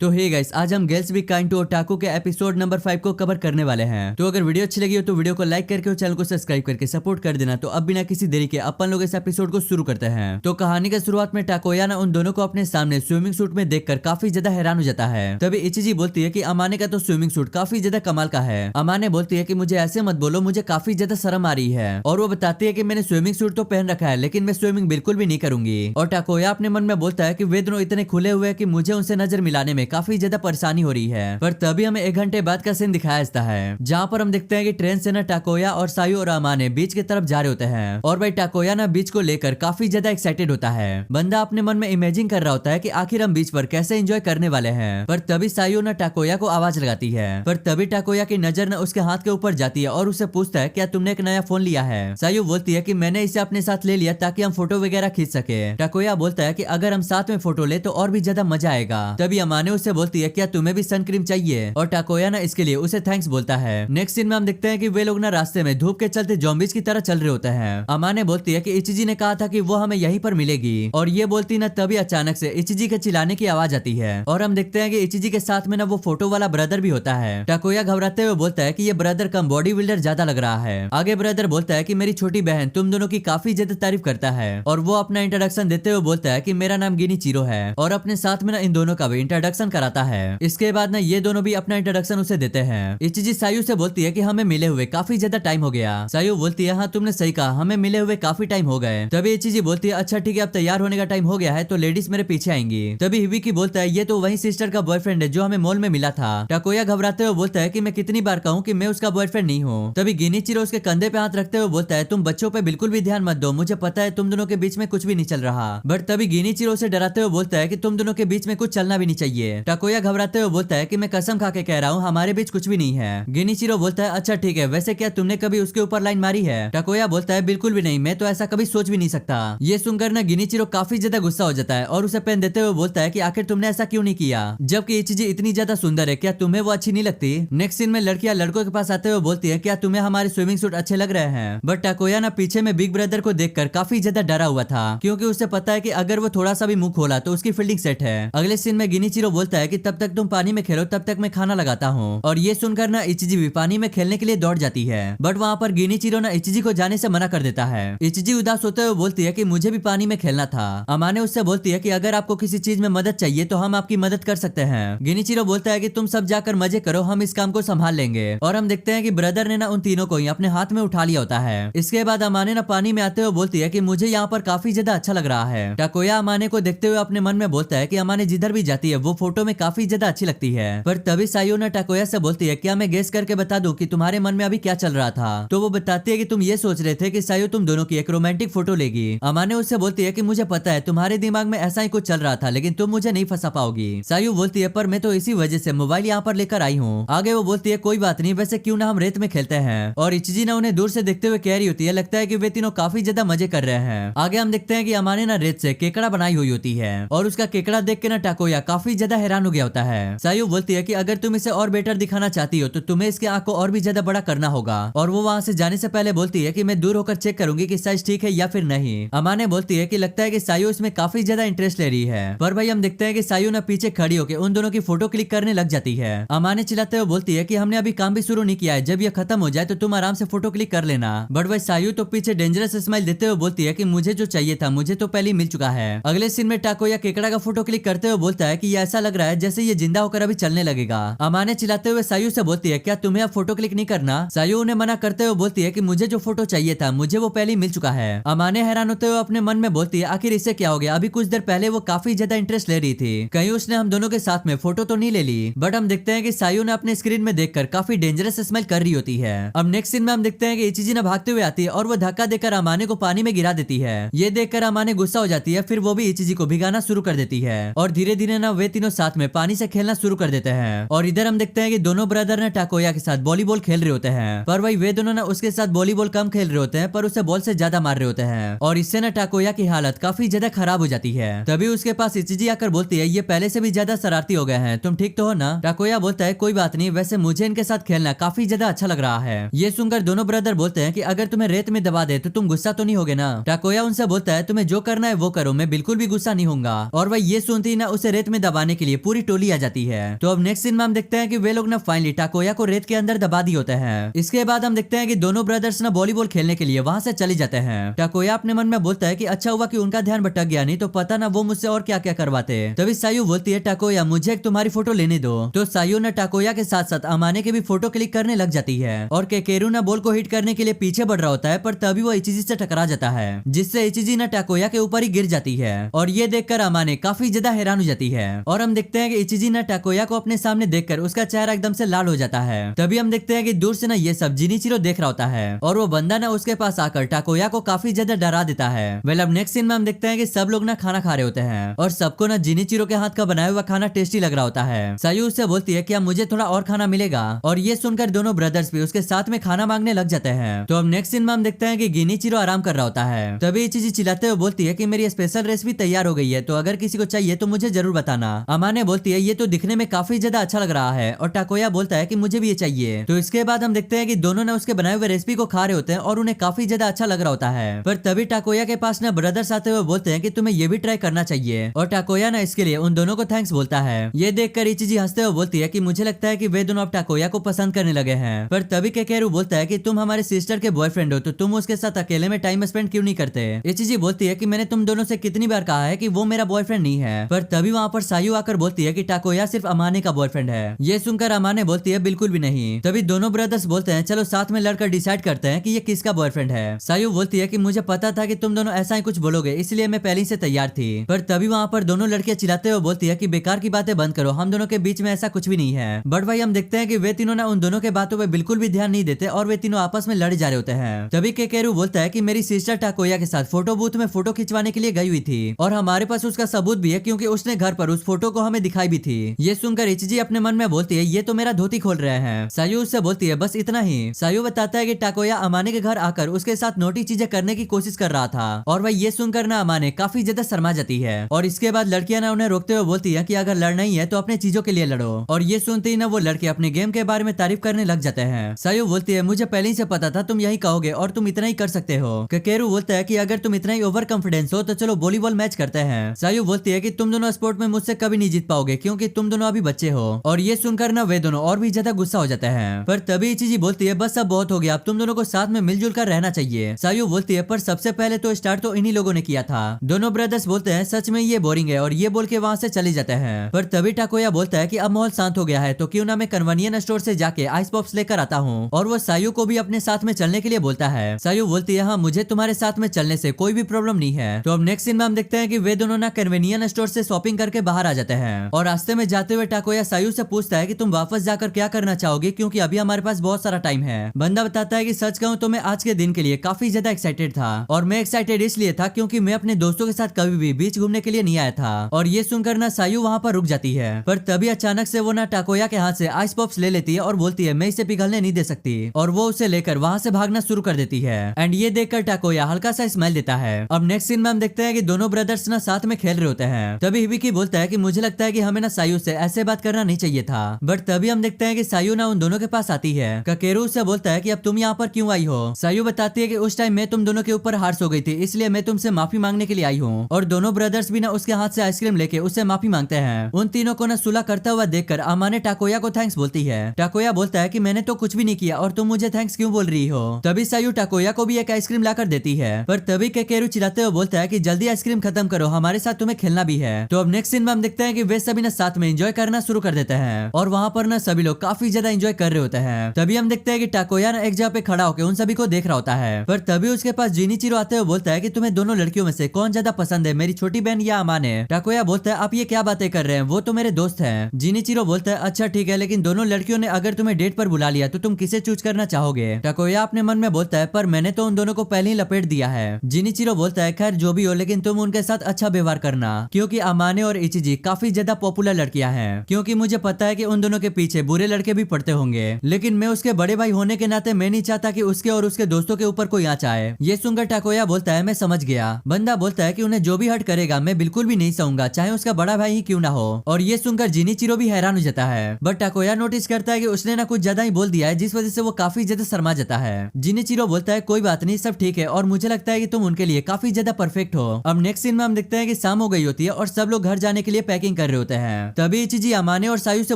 तो हे गाइस, आज हम girls be kind to otaku के एपिसोड नंबर 5 को कवर करने वाले हैं। तो अगर वीडियो अच्छी लगी हो तो वीडियो को लाइक करके और चैनल को सब्सक्राइब करके सपोर्ट कर देना। तो अब बिना किसी देरी के अपन लोग इस एपिसोड को शुरू करते हैं। तो कहानी के शुरुआत में टाकोया ना उन दोनों को अपने सामने स्विमिंग सूट में देखकर काफी ज्यादा हैरान हो जाता है। तभी इचिजी बोलती है कि अमाने का तो स्विमिंग सूट काफी ज्यादा कमाल का है। अमाने बोलती है कि मुझे ऐसे मत बोलो, मुझे काफी ज्यादा शर्म आ रही है। और वो बताती है कि मैंने स्विमिंग सूट तो पहन रखा है लेकिन मैं स्विमिंग बिल्कुल भी नहीं करूंगी। और टाकोया अपने मन में बोलता है कि वे दोनों इतने खुले हुए हैं कि मुझे उनसे नजर मिलाने में काफी ज्यादा परेशानी हो रही है। पर तभी हमें 1 घंटे बाद का सीन दिखाया जाता है, जहाँ पर हम देखते हैं कि ट्रेन से ना टाकोया और सायू और अमाने बीच की तरफ जा रहे होते हैं। और भाई टाकोया ना बीच को लेकर काफी ज्यादा एक्साइटेड होता है। बंदा अपने मन में इमेजिन कर रहा होता है कि आखिर हम बीच पर कैसे एंजॉय करने वाले हैं। पर तभी सायू ना टाकोया को आवाज लगाती है। पर तभी टाकोया की नजर ना उसके हाथ के ऊपर जाती है और उससे पूछता है क्या तुमने एक नया फोन लिया है। सायू बोलती है कि मैंने इसे अपने साथ ले लिया ताकि हम फोटो वगैरह खींच सके। टाकोया बोलता है कि अगर हम साथ में फोटो ले तो और भी ज्यादा मजा आएगा। तभी अमाने उससे बोलती है क्या तुम्हें भी सन क्रीम चाहिए। और टाकोया ना इसके लिए उसे थैंक्स बोलता है। नेक्स्ट सीन में हम देखते हैं कि वे लोग ना रास्ते में धूप के चलते ज़ॉम्बीज़ की तरह चल रहे होते हैं। अमाने बोलती है कि इचिजी ने कहा था कि वो हमें यहीं पर मिलेगी। और ये बोलती ना तभी अचानक से इचिजी के चिल्लाने की आवाज आती है। और हम देखते हैं कि इचिजी के साथ में ना वो फोटो वाला ब्रदर भी होता है। टाकोया घबराते हुए बोलता है कि ये ब्रदर कम बॉडी बिल्डर ज्यादा लग रहा है। आगे ब्रदर बोलता है कि मेरी छोटी बहन तुम दोनों की काफी ज्यादा तारीफ करता है। और वो अपना इंट्रोडक्शन देते हुए बोलता है कि मेरा नाम गिनीचिरो है। और अपने साथ में ना इन दोनों का भी इंट्रोडक्शन कराता है। इसके बाद ना ये दोनों भी अपना इंट्रोडक्शन उसे देते हैं। इचिजी सायू से बोलती है कि हमें मिले हुए काफी ज्यादा टाइम हो गया। सायू बोलती है हाँ तुमने सही कहा, हमें मिले हुए काफी टाइम हो गए। तभी इचिजी बोलती है अच्छा ठीक है, अब तैयार होने का टाइम हो गया है तो लेडीज मेरे पीछे आएंगी। तभी हिबिकी बोलता है ये तो वही सिस्टर का बॉयफ्रेंड है जो हमें मॉल में मिला था। टाकोया घबराते हुए बोलता है कि मैं कितनी बार कहूँ कि मैं उसका बॉयफ्रेंड नहीं हूँ। तभी गिनीचिरो उसके कंधे पे हाथ रखते हुए बोलता है तुम बच्चों पे बिल्कुल भी ध्यान मत दो, मुझे पता है तुम दोनों के बीच में कुछ भी नहीं चल रहा। बट तभी गिनीचिरो उसे डराते हुए बोलता है कि तुम दोनों के बीच में कुछ चलना भी नहीं चाहिए। टाकोया घबराते हुए बोलता है कि मैं कसम खा के कह रहा हूँ हमारे बीच कुछ भी नहीं है। गिनीचिरो बोलता है अच्छा ठीक है, वैसे क्या तुमने कभी उसके ऊपर लाइन मारी है। टाकोया बोलता है बिल्कुल भी नहीं, मैं तो ऐसा कभी सोच भी नहीं सकता। ये सुनकर ना गिनीचिरो काफी ज्यादा गुस्सा हो जाता है और उसे पेन देते हुए बोलता है कि आखिर तुमने ऐसा क्यों नहीं किया, जबकि इचिजी इतनी ज्यादा सुंदर है, क्या तुम्हें वो अच्छी नहीं लगती। नेक्स्ट सीन में लड़कियां लड़कों के पास आते हुए बोलती है क्या तुम्हें हमारे स्विमिंग सूट अच्छे लग रहे हैं। बट टाकोया ना पीछे में बिग ब्रदर को देखकर काफी ज्यादा डरा हुआ था, क्योंकि उसे पता है कि अगर वो थोड़ा सा भी मुंह खोला तो उसकी फील्डिंग सेट है। अगले सीन में गिनीचिरो बोलता है कि तब तक तुम पानी में खेलो, तब तक मैं खाना लगाता हूँ। और ये सुनकर ना इचिजी भी पानी में खेलने के लिए दौड़ जाती है। बट वहाँ पर गिनीचिरो ना इचिजी को जाने से मना कर देता है। इचिजी उदास होते हुए बोलती है कि मुझे भी पानी में खेलना था। अमाने उससे बोलती है कि अगर आपको किसी चीज में मदद चाहिए तो हम आपकी मदद कर सकते हैं। गिनीचिरो बोलता है कि तुम सब जाकर मजे करो, हम इस काम को संभाल लेंगे। और हम देखते हैं कि ब्रदर ने ना उन तीनों को ही अपने हाथ में उठा लिया होता है। इसके बाद अमाने ना पानी में आते हुए बोलती है कि मुझे यहाँ पर काफी ज्यादा अच्छा लग रहा है। टाकोया अमाने को देखते हुए अपने मन में बोलता है कि अमाने जिधर भी जाती है वो फोटो में काफी ज्यादा अच्छी लगती है। पर तभी सायू ने टाकोया से बोलती है क्या मैं गेस करके बता दूं कि तुम्हारे मन में अभी क्या चल रहा था। तो वो बताती है कि तुम ये सोच रहे थे कि सायू तुम दोनों की एक रोमांटिक फोटो लेगी। अमाने उससे बोलती है कि मुझे पता है तुम्हारे दिमाग में ऐसा ही कुछ चल रहा था, लेकिन तुम मुझे नहीं फंसा पाओगी। सायू बोलती है पर मैं तो इसी वजह से मोबाइल यहाँ पर लेकर आई हूँ। आगे वो बोलती है कोई बात नहीं, वैसे क्यों ना हम रेत में खेलते हैं। और इचिजी ना उन्हें दूर से देखते हुए कह रही होती है लगता है कि वे तीनों काफी ज्यादा मजे कर रहे हैं। आगे हम देखते हैं कि अमाने ना रेत से केकड़ा बनाई हुई होती है और उसका केकड़ा देख के ना टाकोया काफी ज्यादा हैरान हो गया होता है। सायू बोलती है कि अगर तुम इसे और बेटर दिखाना चाहती हो तो तुम्हें इसके आंख को और भी ज्यादा बड़ा करना होगा। और वो वहाँ से जाने से पहले बोलती है कि मैं दूर होकर चेक करूंगी कि साइज ठीक है या फिर नहीं। अमाने बोलती है कि लगता है कि सायू इसमें काफी ज्यादा इंटरेस्ट ले रही है। पर भाई हम देखते हैं कि सायू ना पीछे खड़ी होकर उन दोनों की फोटो क्लिक करने लग जाती है। अमाने चिल्लाते हुए बोलती है कि हमने अभी काम भी शुरू नहीं किया है, जब ये खत्म हो जाए तो तुम आराम से फोटो क्लिक कर लेना। बट भाई सायू तो पीछे डेंजरस स्माइल देते हुए बोलती है कि मुझे जो चाहिए था मुझे तो पहले ही मिल चुका है। अगले सीन में टाकोया केकड़ा का फोटो क्लिक करते हुए बोलता है कि ये ऐसा लग रहा है जैसे ये जिंदा होकर अभी चलने लगेगा। अमाने चिल्लाते हुए सायू से बोलती है क्या तुम्हें अब फोटो क्लिक नहीं करना। सायू उन्हें मना करते हुए बोलती है कि मुझे जो फोटो चाहिए था मुझे वो पहले ही मिल चुका है। अमाने हैरान होते हुए अपने मन में बोलती है आखिर इससे क्या हो गया, अभी कुछ देर पहले वो काफी ज्यादा इंटरेस्ट ले रही थी, कहीं उसने हम दोनों के साथ में फोटो तो नहीं ले ली। बट हम देखते हैं कि सायू ने अपने स्क्रीन में देखकर काफी डेंजरस स्मेल कर रही होती है। अब नेक्स्ट सीन में हम देखते हैं कि इचिजी ना भागते हुए आती है और वो धक्का देकर अमाने को पानी में गिरा देती है। ये देखकर अमाने गुस्सा हो जाती है, फिर वो भी इचिजी को भिगाना शुरू कर देती है और धीरे धीरे ना वे तीनों साथ में पानी से खेलना शुरू कर देते हैं। और इधर हम देखते हैं कि दोनों ब्रदर ने टाकोया के साथ वॉलीबॉल खेल रहे होते हैं। पर वही वे दोनों ना उसके साथ वॉलीबॉल कम खेल रहे होते हैं पर उसे बॉल से ज्यादा मार रहे होते हैं। और इससे ना टाकोया की हालत काफी ज्यादा खराब हो जाती है। तभी उसके पास इचिजी आकर बोलती है ये पहले से भी ज्यादा शरारती हो गए हैं, तुम ठीक तो हो ना। टाकोया बोलता है कोई बात नहीं, वैसे मुझे इनके साथ खेलना काफी ज्यादा अच्छा लग रहा है। ये सुनकर दोनों ब्रदर बोलते हैं कि अगर तुम्हें रेत में दबा दे तो तुम गुस्सा तो नहीं होगे ना। टाकोया उनसे बोलता है तुम्हें जो करना है वो करो, मैं बिल्कुल भी गुस्सा नहीं होऊंगा। और वह ये सुनती ना उसे रेत में दबाने के के लिए पूरी टोली आ जाती है। तो अब नेक्स्ट सीन में हम देखते हैं कि वे लोग ना फाइनली टाकोया को रेत के अंदर दबा दिए होते हैं। इसके बाद हम देखते हैं कि दोनों ब्रदर्स ना वॉलीबॉल खेलने के लिए वहां से चले जाते हैं। टाकोया अपने मन में बोलता है कि अच्छा हुआ कि उनका ध्यान भटक गया, नहीं तो पता ना वो मुझसे और क्या क्या करवाते। तभी सायू बोलती है टाकोया मुझे एक तुम्हारी फोटो लेने दो। तो सायू ना टाकोया के साथ साथ अमाने के भी फोटो क्लिक करने लग जाती है और केकेरू ना बॉल को हिट करने के लिए पीछे बढ़ रहा होता है, पर तभी वो इचिजी से टकरा जाता है जिससे इचिजी ना टाकोया के ऊपर ही गिर जाती है। और ये देखकर अमाने काफी ज्यादा हैरान हो जाती है और हम देखते हैं कि इचिजी ना टाकोया को अपने सामने देखकर उसका चेहरा एकदम से लाल हो जाता है। तभी हम देखते हैं कि दूर से ना ये सब जिनिचिरो देख रहा होता है और वो बंदा ना उसके पास आकर टाकोया को काफी ज्यादा डरा देता है। वेल अब नेक्स्ट सीन में हम देखते हैं कि सब लोग ना खाना खा रहे होते हैं और सबको ना जिनिचिरो के हाथ का बनाया हुआ खाना टेस्टी लग रहा होता है। सायू उससे बोलती है क्या मुझे थोड़ा और खाना मिलेगा, और ये सुनकर दोनों ब्रदर्स भी उसके साथ में खाना मांगने लग जाते हैं। तो अब नेक्स्ट सीन में हम देखते हैं कि गिनिचिरो आराम कर रहा होता है। तभी इचिजी चिल्लाते हुए बोलती है कि मेरी स्पेशल रेसिपी तैयार हो गई है, तो अगर किसी को चाहिए तो मुझे जरूर बताना। अमाने बोलती है ये तो दिखने में काफी ज्यादा अच्छा लग रहा है, और टाकोया बोलता है कि मुझे भी ये चाहिए। तो इसके बाद हम देखते हैं कि दोनों ने उसके बनाए हुए रेसिपी को खा रहे होते हैं और उन्हें काफी ज्यादा अच्छा लग रहा होता है। पर तभी टाकोया के पास ना ब्रदर्स आते हुए बोलते हैं कि तुम्हें ये भी ट्राई करना चाहिए, और टाकोया ना इसके लिए उन दोनों को थैंक्स बोलता है। ये देखकर इचिजी हंसते हुए बोलती है कि मुझे लगता है कि वे दोनों अब टाकोया को पसंद करने लगे हैं। पर तभी केकेरू बोलता है कि तुम हमारे सिस्टर के बॉयफ्रेंड हो, तो तुम उसके साथ अकेले में टाइम स्पेंड क्यों नहीं करते। इचिजी बोलती है कि मैंने तुम दोनों से कितनी बार कहा है कि वो मेरा बॉयफ्रेंड नहीं है। पर तभी वहाँ पर सायू आकर बोलती है कि टाकोया सिर्फ अमाने का बॉयफ्रेंड है। ये सुनकर अमाने बोलती है बिल्कुल भी नहीं। तभी दोनों ब्रदर्स बोलते हैं चलो साथ में लड़कर डिसाइड करते हैं कि ये किसका बॉयफ्रेंड है। सायू बोलती है कि मुझे पता था कि तुम दोनों ऐसा ही कुछ बोलोगे, इसलिए मैं पहले से तैयार थी। पर तभी वहाँ पर दोनों लड़कियां चिल्लाते हुए बोलती है कि बेकार की बातें बंद करो, हम दोनों के बीच में ऐसा कुछ भी नहीं है। बट भाई हम देखते हैं कि वे तीनों ना उन दोनों के बातों पे बिल्कुल भी ध्यान नहीं देते और वे तीनों आपस में लड़ जा रहे होते हैं। तभी केकेरू बोलता है कि मेरी सिस्टर टाकोया के साथ फोटो बूथ में फोटो खिंचवाने के लिए गई हुई थी और हमारे पास उसका सबूत भी है क्योंकि उसने घर पर उस फोटो को हमें दिखाई भी थी। ये सुनकर इचिजी अपने मन में बोलती है ये तो मेरा धोती खोल रहे हैं। सायू उससे बोलती है बस इतना ही। सायू बताता है कि टाकोया अमाने के घर आकर उसके साथ नोटी चीजें करने की कोशिश कर रहा था और वह ये सुनकर ना अमाने काफी ज्यादा शर्मा जाती है। और इसके बाद लड़कियां ना उन्हें रोकते हुए बोलती है कि अगर लड़ना ही है तो अपने चीजों के लिए लड़ो। और ये सुनते ही ना वो लड़के अपने गेम के बारे में तारीफ करने लग जाते हैं। सायू बोलती है मुझे पहले ही से पता था तुम यही कहोगे और तुम इतना ही कर सकते हो। केकेरू बोलता है कि अगर तुम इतना ही ओवर कॉन्फिडेंस हो तो चलो वॉलीबॉल मैच करते हैं। सायू बोलती है कि तुम दोनों स्पोर्ट में मुझसे कभी नहीं जीत पाओगे क्योंकि तुम दोनों अभी बच्चे हो। और ये सुनकर ना वे दोनों और भी ज्यादा गुस्सा हो जाते हैं। पर तभी इचिजी बोलती है बस अब बहुत हो गया, अब तुम दोनों को साथ में मिलजुल कर रहना चाहिए। सायू बोलती है पर सबसे पहले तो स्टार्ट तो इन्हीं लोगों ने किया था। दोनों ब्रदर्स बोलते हैं सच में ये बोरिंग है और ये बोल के वहाँ से चले जाते हैं। पर तभी टाकोया बोलता है कि अब माहौल शांत हो गया है तो क्यों ना मैं कन्वीनियंस स्टोर से जाके आइस पॉप्स लेकर आता हूँ। और वो सायू को भी अपने साथ में चलने के लिए बोलता है। सायू बोलती है हाँ मुझे तुम्हारे साथ में चलने से कोई भी प्रॉब्लम नहीं है। तो अब नेक्स्ट सीन में हम देखते हैं कि वे दोनों ना कन्वीनियंस स्टोर से शॉपिंग करके बाहर आ जाते हैं और रास्ते में जाते हुए टाकोया सायू से पूछता है कि तुम वापस जाकर क्या करना चाहोगे क्योंकि अभी हमारे पास बहुत सारा टाइम है। बंदा बताता है कि सच कहूँ तो मैं आज के दिन के लिए काफी ज्यादा एक्साइटेड था और मैं एक्साइटेड इसलिए था क्योंकि मैं अपने दोस्तों के साथ कभी भी बीच घूमने के लिए नहीं आया था। और ये सुनकर ना सायू वहाँ पर रुक जाती है। पर तभी अचानक से वो ना टाकोया के हाथ से आइस पॉप्स ले लेती है और बोलती है मैं इसे पिघलने नहीं दे सकती, और वो उसे लेकर वहाँ से भागना शुरू कर देती है। एंड ये देखकर टाकोया हल्का सा स्माइल देता है। अब नेक्स्ट सीन में हम देखते हैं कि दोनों ब्रदर्स ना साथ में खेल रहे होते हैं। तभी हिबिकी बोलता है कि मुझे लगता है कि हमें ना सायू से ऐसे बात करना नहीं चाहिए था। बट तभी हम देखते हैं कि सायू ना उन दोनों के पास आती है। केकेरू उससे बोलता है कि अब तुम यहाँ पर क्यों आई हो। सायू बताती है कि उस टाइम मैं तुम दोनों के ऊपर हार्श हो गई थी इसलिए मैं तुमसे माफी मांगने के लिए आई हूँ। और दोनों ब्रदर्स भी ना उसके हाथ से आइसक्रीम लेके उससे माफी मांगते हैं। उन तीनों को ना सुलह करता हुआ देखकर अमाने टाकोया को थैंक्स बोलती है। टाकोया बोलता है कि मैंने तो कुछ भी नहीं किया और तुम मुझे थैंक्स क्यों बोल रही हो। तभी सायू टाकोया को भी एक आइसक्रीम लाकर देती है। पर तभी केकेरू चिल्लाते हुए बोलता है कि जल्दी आइसक्रीम खत्म करो, हमारे साथ तुम्हें खेलना भी है। तो अब नेक्स्ट सीन में हम देखते हैं कि वे सभी ना साथ में एंजॉय करना शुरू कर देते हैं और वहाँ पर ना सभी लोग काफी ज्यादा एंजॉय कर रहे होते हैं। तभी हम देखते हैं कि टाकोया ना एक जगह पे खड़ा होकर उन सभी को देख रहा होता है। पर तभी उसके पास जिनिचिरो आते हुए बोलता है कि तुम्हें दोनों लड़कियों में से कौन ज्यादा पसंद है, मेरी छोटी बहन या अमाने। टाकोया बोलता है आप ये क्या बातें कर रहे हैं, वो तो मेरे दोस्त हैं। जिनिचिरो बोलता है अच्छा ठीक है, लेकिन दोनों लड़कियों ने अगर तुम्हें डेट पर बुला लिया तो तुम किसे चूज करना चाहोगे। टाकोया अपने मन में बोलता है पर मैंने तो उन दोनों को पहले ही लपेट दिया है। जिनिचिरो बोलता है खैर जो भी हो, लेकिन तुम उनके साथ अच्छा व्यवहार करना क्योंकि अमाने और इचिजी काफी ज्यादा पॉपुलर लड़कियां हैं। क्योंकि मुझे पता है कि उन दोनों के पीछे बुरे लड़के भी पड़ते होंगे, लेकिन मैं उसके बड़े भाई होने के नाते मैं नहीं चाहता कि उसके और उसके दोस्तों के ऊपर कोई आँच आए। ये सुनकर टाकोया बोलता है मैं समझ गया। बंदा बोलता है कि उन्हें जो भी हर्ट करेगा मैं बिल्कुल भी नहीं सहूंगा, चाहे उसका बड़ा भाई ही क्यों ना हो। और ये सुनकर जिनिचिरो भी हैरान हो जाता है। बट टाकोया नोटिस करता है कि उसने ना कुछ ज्यादा ही बोल दिया है जिस वजह से वो काफी ज्यादा शर्मा जाता है। जिनिचिरो बोलता है कोई बात नहीं, सब ठीक है और मुझे लगता है कि तुम उनके लिए काफी ज्यादा परफेक्ट हो। अब नेक्स्ट सीन में हम देखते हैं कि शाम हो गई होती है और सब लोग घर जाने के लिए पैकिंग पैकिंग कर रहे होते हैं। तभी इचिजी अमाने और सायू से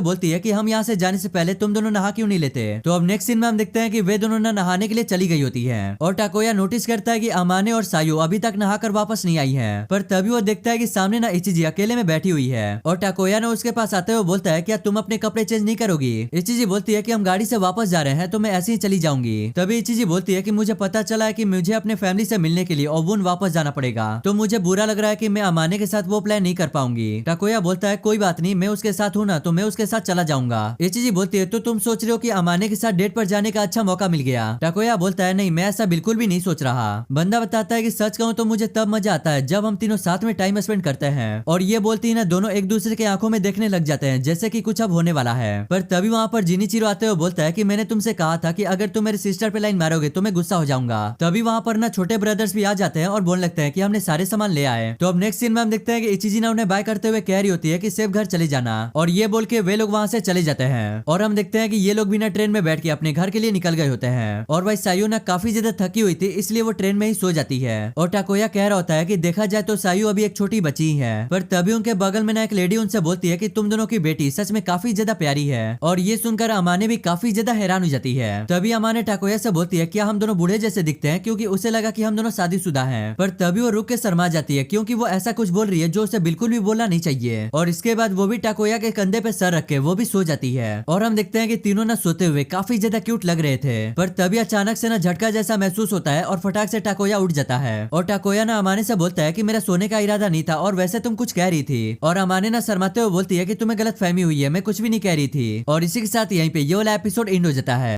बोलती है कि हम यहाँ से जाने से पहले तुम दोनों नहा क्यों नहीं लेते। तो अब नेक्स्ट सीन में हम देखते हैं कि वे दोनों ना नहाने के लिए चली गई होती है और टाकोया नोटिस करता है कि अमाने और सायू अभी तक नहाकर वापस नहीं आई है। पर तभी वो देखता है कि सामने ना इचिजी अकेले में बैठी हुई है और टाकोया ने उसके पास आते हुए बोलता है क्या तुम अपने कपड़े चेंज नहीं करोगी। इचिजी बोलती है कि हम गाड़ी से वापस जा रहे हैं तो मैं ऐसे ही चली जाऊंगी। तभी इचिजी बोलती है कि मुझे पता चला है कि मुझे अपने फैमिली से मिलने के लिए ओबुन वापस जाना पड़ेगा, तो मुझे बुरा लग रहा है कि मैं अमाने के साथ वो प्लान नहीं कर पाऊंगी। टाकोया बोलता है कोई बात नहीं, मैं उसके साथ हूँ ना, तो मैं उसके साथ चला जाऊंगा। इचिजी बोलती है तो तुम सोच रहे हो कि अमाने के साथ डेट पर जाने का अच्छा मौका मिल गया। टाकोया बोलता है नहीं, मैं ऐसा बिल्कुल भी नहीं सोच रहा। बंदा बताता है कि सच कहूँ तो मुझे तब मजा आता है जब हम तीनों साथ में टाइम स्पेंड करते हैं। और ये बोलती है ना दोनों एक दूसरे के आंखों में देखने लग जाते हैं जैसे कि कुछ अब होने वाला है। पर तभी वहाँ पर जिनिचिरो आते हुए बोलता है कि मैंने तुमसे कहा था कि अगर तुम मेरे सिस्टर पे लाइन मारोगे तो मैं गुस्सा हो जाऊंगा। तभी वहाँ पर ना छोटे ब्रदर्स भी आ जाते हैं और बोलने लगते हैं कि हमने सारे सामान ले आए। तो अब नेक्स्ट सीन में हम देखते हैं कि इचिजी ना उन्हें बाय करते हुए कह रही होती है कि सेफ घर चले जाना, और ये बोल के वे लोग वहाँ से चले जाते हैं। और हम देखते हैं कि ये लोग भी ना ट्रेन में बैठ के अपने घर के लिए निकल गए होते हैं। और भाई सायू ना काफी ज्यादा थकी हुई थी इसलिए वो ट्रेन में ही सो जाती है। और टाकोया कह रहा होता है कि देखा जाए तो सायू अभी एक छोटी बच्ची ही है। पर तभी उनके बगल में ना एक लेडी उनसे बोलती है कि तुम दोनों की बेटी सच में काफी ज्यादा प्यारी है। और ये सुनकर अमाने भी काफी ज्यादा हैरान हो जाती है। तभी अमाने टाकोया से बोलती है क्या हम दोनों बूढ़े जैसे दिखते हैं, क्योंकि उसे लगा कि हम दोनों शादीशुदा हैं। पर तभी वो रुक के शर्मा जाती है क्योंकि वो ऐसा कुछ बोल रही है जो उसे बिल्कुल भी बोलना नहीं चाहिए। और इसके बाद वो भी टाकोया के कंधे पे सर रख के वो भी सो जाती है। और हम देखते हैं कि तीनों ना सोते हुए काफी ज्यादा क्यूट लग रहे थे। पर तभी अचानक से ना झटका जैसा महसूस होता है और फटाक से टाकोया उठ जाता है। और टाकोया ना अमाने से बोलता है कि मेरा सोने का इरादा नहीं था और वैसे तुम कुछ कह रही थी। और अमाने ना शर्माते हुए बोलती है कि तुम्हें गलत फहमी हुई है, मैं कुछ भी नहीं कह रही थी। और इसी के साथ यहीं पे ये वाला एपिसोड एंड हो जाता है।